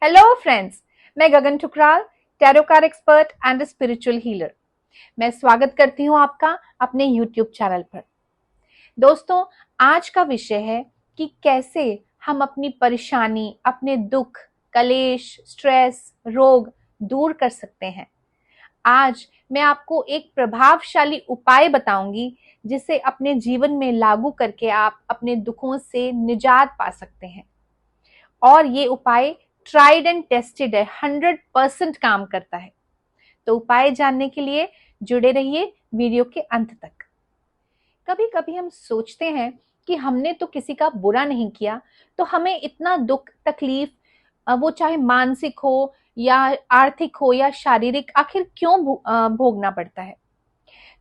Hello friends, मैं Gagan Thukral, tarot card expert and spiritual healer. मैं स्वागत करती हूं आपका अपने यूट्यूब चैनल पर। दोस्तों, आज का विषय है कि कैसे हम अपनी परेशानी, अपने दुख, कलेश, स्ट्रेस, रोग दूर कर सकते हैं। आज मैं आपको एक प्रभावशाली उपाय बताऊंगी जिसे अपने जीवन में लागू करके आप अपने दुखों से निजात पा सकते हैं। और ये उपाय ट्राइड एंड टेस्टेड है, 100% काम करता है। तो उपाय जानने के लिए जुड़े रहिए वीडियो के अंत तक। कभी कभी हम सोचते हैं कि हमने तो किसी का बुरा नहीं किया, तो हमें इतना दुख तकलीफ, वो चाहे मानसिक हो या आर्थिक हो या शारीरिक, आखिर क्यों भोगना पड़ता है।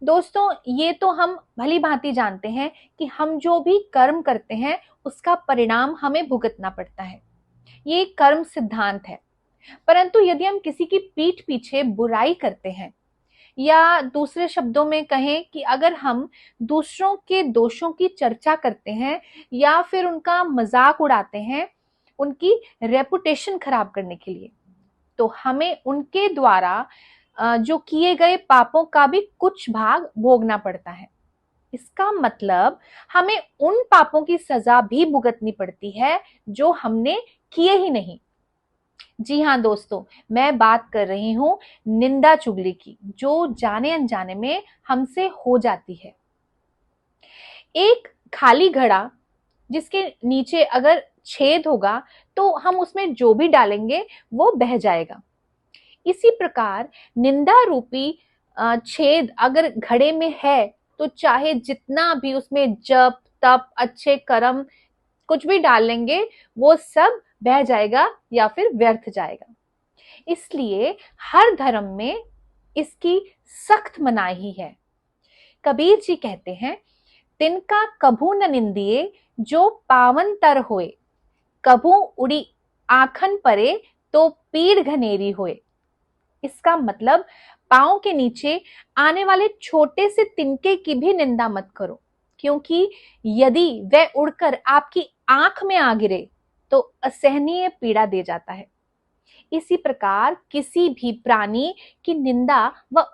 दोस्तों, ये तो हम भली भांति जानते हैं कि हम जो भी कर्म करते हैं उसका परिणाम हमें भुगतना पड़ता है। ये एक कर्म सिद्धांत है। परंतु यदि हम किसी की पीठ पीछे बुराई करते हैं, या दूसरे शब्दों में कहें कि अगर हम दूसरों के दोषों की चर्चा करते हैं या फिर उनका मजाक उड़ाते हैं उनकी रेपुटेशन खराब करने के लिए, तो हमें उनके द्वारा जो किए गए पापों का भी कुछ भाग भोगना पड़ता है। इसका मतलब हमें उन पापों की सजा भी भुगतनी पड़ती है जो हमने किए ही नहीं। जी हाँ दोस्तों, मैं बात कर रही हूं निंदा चुगली की, जो जाने अनजाने में हमसे हो जाती है। एक खाली घड़ा जिसके नीचे अगर छेद होगा तो हम उसमें जो भी डालेंगे वो बह जाएगा। इसी प्रकार निंदा रूपी छेद अगर घड़े में है तो चाहे जितना भी उसमें जप तप अच्छे कर्म कुछ भी डाल लेंगे, वो सब बह जाएगा या फिर व्यर्थ जाएगा। इसलिए हर धर्म में इसकी सख्त मनाही है। कबीर जी कहते हैं, तिनका कभू न निंदिए जो पावन तर होए, कभू उड़ी आखन परे तो पीड़ घनेरी होए। इसका मतलब पांव के नीचे आने वाले छोटे से तिनके की भी निंदा मत करो, क्योंकि यदि वह उड़कर आपकी आंख में आ गिरे तो असहनीय पीड़ा दे जाता है। इसी प्रकार किसी भी प्राणी की निंदा व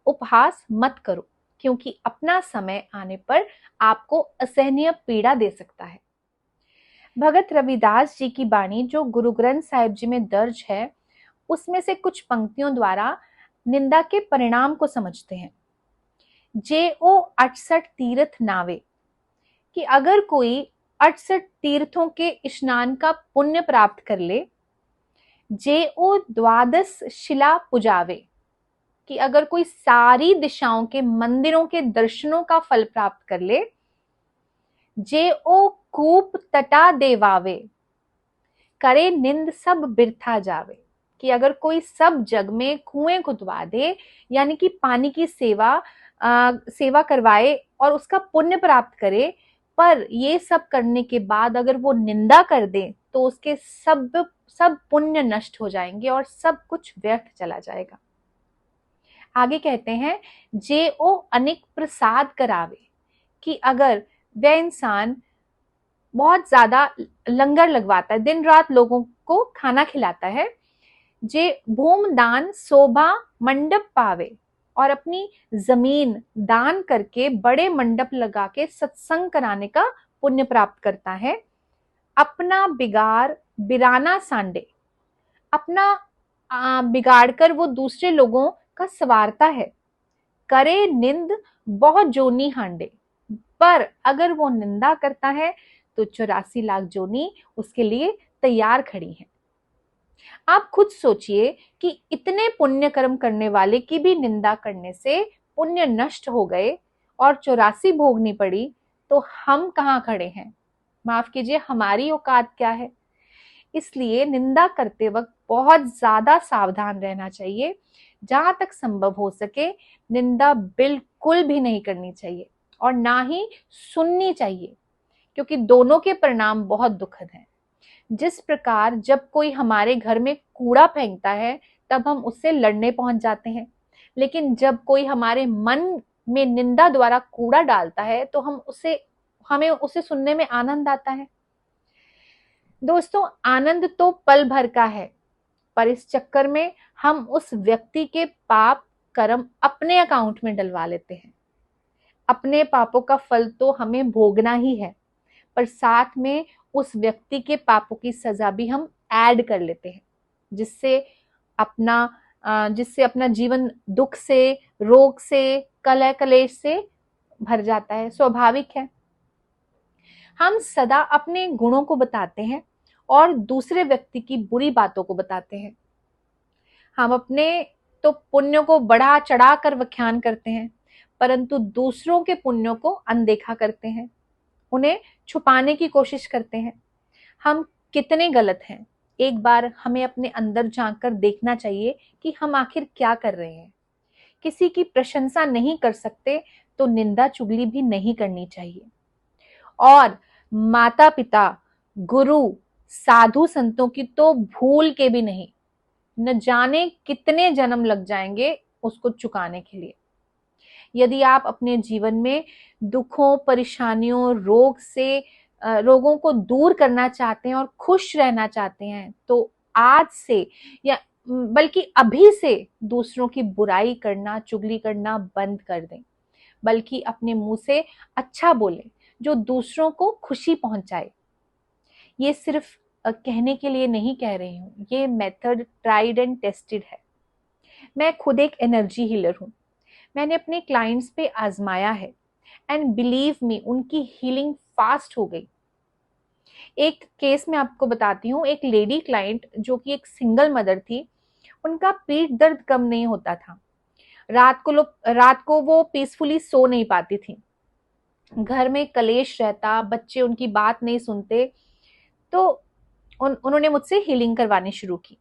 उपहास मत करो, क्योंकि अपना समय आने पर आपको असहनीय पीड़ा दे सकता है। भगत रविदास जी की बाणी जो गुरु ग्रंथ साहिब जी में दर्ज है, उसमें से कुछ पंक्तियों द्वारा निंदा के परिणाम को समझते हैं। जे ओ 68 तीर्थ नावे, कि अगर कोई 68 तीर्थों के स्नान का पुण्य प्राप्त कर ले। जे ओ द्वादश शिला पुजावे, कि अगर कोई सारी दिशाओं के मंदिरों के दर्शनों का फल प्राप्त कर ले। जे ओ कूप तटा देवावे, करे निंद सब बिरथा जावे, कि अगर कोई सब जग में कुएं खुदवा दे, यानी कि पानी की सेवा करवाए और उसका पुण्य प्राप्त करे, पर ये सब करने के बाद अगर वो निंदा कर दे तो उसके सब पुण्य नष्ट हो जाएंगे और सब कुछ व्यर्थ चला जाएगा। आगे कहते हैं, जे ओ अनेक प्रसाद करावे, कि अगर वह इंसान बहुत ज्यादा लंगर लगवाता है, दिन रात लोगों को खाना खिलाता है। जे भूम दान शोभा मंडप पावे, और अपनी जमीन दान करके बड़े मंडप लगा के सत्संग कराने का पुण्य प्राप्त करता है। अपना बिगाड़ बिराना सांडे, अपना बिगाड़ कर वो दूसरे लोगों का संवारता है। करे निंद बहुत जोनी हांडे, पर अगर वो निंदा करता है तो 84 लाख जोनी उसके लिए तैयार खड़ी है। आप खुद सोचिए कि इतने पुण्य कर्म करने वाले की भी निंदा करने से पुण्य नष्ट हो गए और 84 भोगनी पड़ी, तो हम कहाँ खड़े हैं? माफ कीजिए, हमारी औकात क्या है? इसलिए निंदा करते वक्त बहुत ज्यादा सावधान रहना चाहिए। जहां तक संभव हो सके निंदा बिल्कुल भी नहीं करनी चाहिए और ना ही सुननी चाहिए, क्योंकि दोनों के परिणाम बहुत दुखद हैं। जिस प्रकार जब कोई हमारे घर में कूड़ा फेंकता है तब हम उससे लड़ने पहुंच जाते हैं, लेकिन जब कोई हमारे मन में निंदा द्वारा कूड़ा डालता है तो हमें उसे सुनने में आनंद आता है। दोस्तों, आनंद तो पल भर का है, पर इस चक्कर में हम उस व्यक्ति के पाप कर्म अपने अकाउंट में डलवा लेते हैं। अपने पापों का फल तो हमें भोगना ही है, पर साथ में उस व्यक्ति के पापों की सजा भी हम ऐड कर लेते हैं, जिससे अपना जीवन दुख से, रोग से, कलह कलेश से भर जाता है। स्वाभाविक है, हम सदा अपने गुणों को बताते हैं और दूसरे व्यक्ति की बुरी बातों को बताते हैं। हम अपने तो पुण्यों को बढ़ा चढ़ा कर व्याख्यान करते हैं, परंतु दूसरों के पुण्यों को अनदेखा करते हैं, उन्हें छुपाने की कोशिश करते हैं। हम कितने गलत हैं। एक बार हमें अपने अंदर झांक कर देखना चाहिए कि हम आखिर क्या कर रहे हैं। किसी की प्रशंसा नहीं कर सकते तो निंदा चुगली भी नहीं करनी चाहिए। और माता पिता, गुरु, साधु संतों की तो भूल के भी नहीं। न जाने कितने जन्म लग जाएंगे उसको चुकाने के लिए। यदि आप अपने जीवन में दुखों, परेशानियों, रोगों को दूर करना चाहते हैं और खुश रहना चाहते हैं, तो आज से या बल्कि अभी से दूसरों की बुराई करना, चुगली करना बंद कर दें। बल्कि अपने मुंह से अच्छा बोलें जो दूसरों को खुशी पहुंचाए। ये सिर्फ कहने के लिए नहीं कह रही हूँ, ये मेथड ट्राइड एंड टेस्टेड है। मैं खुद एक एनर्जी हीलर हूँ। मैंने अपने क्लाइंट्स पे आजमाया है एंड बिलीव मी, उनकी हीलिंग फास्ट हो गई। एक केस मैं आपको बताती हूँ। एक लेडी क्लाइंट जो कि एक सिंगल मदर थी, उनका पेट दर्द कम नहीं होता था। रात को वो पीसफुली सो नहीं पाती थी। घर में कलेश रहता, बच्चे उनकी बात नहीं सुनते। तो उन्होंने मुझसे हीलिंग करवानी शुरू की।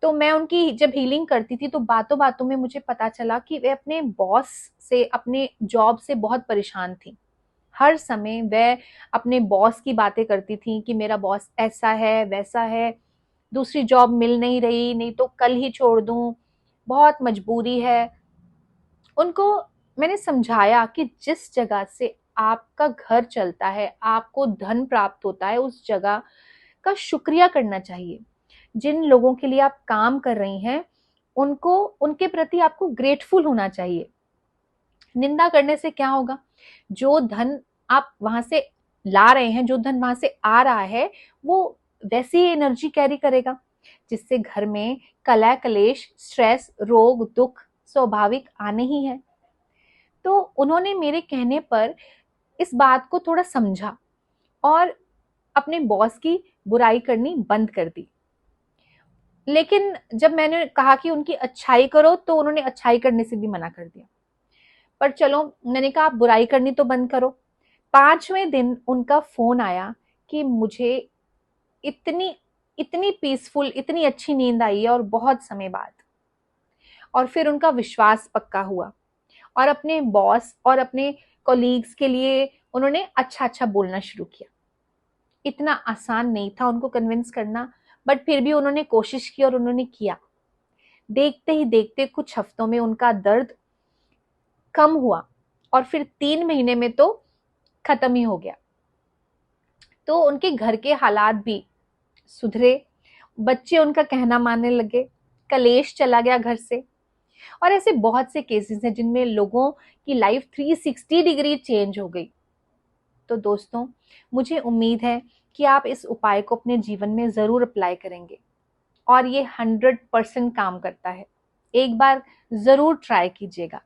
तो मैं उनकी जब हीलिंग करती थी तो बातों बातों में मुझे पता चला कि वे अपने बॉस से, अपने जॉब से बहुत परेशान थी। हर समय वह अपने बॉस की बातें करती थी कि मेरा बॉस ऐसा है, वैसा है, दूसरी जॉब मिल नहीं रही, नहीं तो कल ही छोड़ दूं, बहुत मजबूरी है। उनको मैंने समझाया कि जिस जगह से आपका घर चलता है, आपको धन प्राप्त होता है, उस जगह का शुक्रिया करना चाहिए। जिन लोगों के लिए आप काम कर रही हैं, उनके प्रति आपको ग्रेटफुल होना चाहिए। निंदा करने से क्या होगा? जो धन आप वहां से ला रहे हैं, जो धन वहां से आ रहा है, वो वैसी ही एनर्जी कैरी करेगा, जिससे घर में कलह कलेश, स्ट्रेस, रोग, दुख स्वाभाविक आने ही है। तो उन्होंने मेरे कहने पर इस बात को थोड़ा समझा और अपने बॉस की बुराई करनी बंद कर दी। लेकिन जब मैंने कहा कि उनकी अच्छाई करो, तो उन्होंने अच्छाई करने से भी मना कर दिया। पर चलो, मैंने कहा आप बुराई करनी तो बंद करो। 5वें दिन उनका फोन आया कि मुझे इतनी इतनी पीसफुल, इतनी अच्छी नींद आई है और बहुत समय बाद। और फिर उनका विश्वास पक्का हुआ और अपने बॉस और अपने कोलीग्स के लिए उन्होंने अच्छा अच्छा बोलना शुरू किया। इतना आसान नहीं था उनको कन्विंस करना, बट फिर भी उन्होंने कोशिश की और उन्होंने किया। देखते ही देखते कुछ हफ्तों में उनका दर्द कम हुआ और फिर 3 महीने में तो खत्म ही हो गया। तो उनके घर के हालात भी सुधरे, बच्चे उनका कहना मानने लगे, कलेश चला गया घर से। और ऐसे बहुत से केसेस हैं जिनमें लोगों की लाइफ 360 डिग्री चेंज हो गई। तो दोस्तों, मुझे उम्मीद है कि आप इस उपाय को अपने जीवन में जरूर अप्लाई करेंगे और ये 100% काम करता है। एक बार जरूर ट्राई कीजिएगा।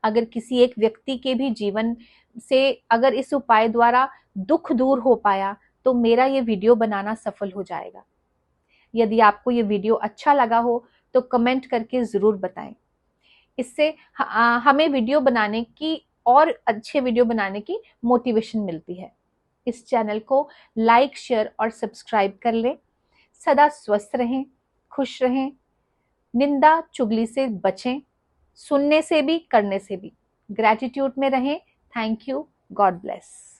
अगर किसी एक व्यक्ति के भी जीवन से अगर इस उपाय द्वारा दुख दूर हो पाया, तो मेरा ये वीडियो बनाना सफल हो जाएगा। यदि आपको ये वीडियो अच्छा लगा हो तो कमेंट करके जरूर बताएं। इससे हमें वीडियो बनाने की और अच्छे वीडियो बनाने की मोटिवेशन मिलती है। इस चैनल को लाइक, शेयर और सब्सक्राइब कर लें। सदा स्वस्थ रहें, खुश रहें, निंदा चुगली से बचें, सुनने से भी, करने से भी। ग्रैटिट्यूड में रहें। Thank you. God bless.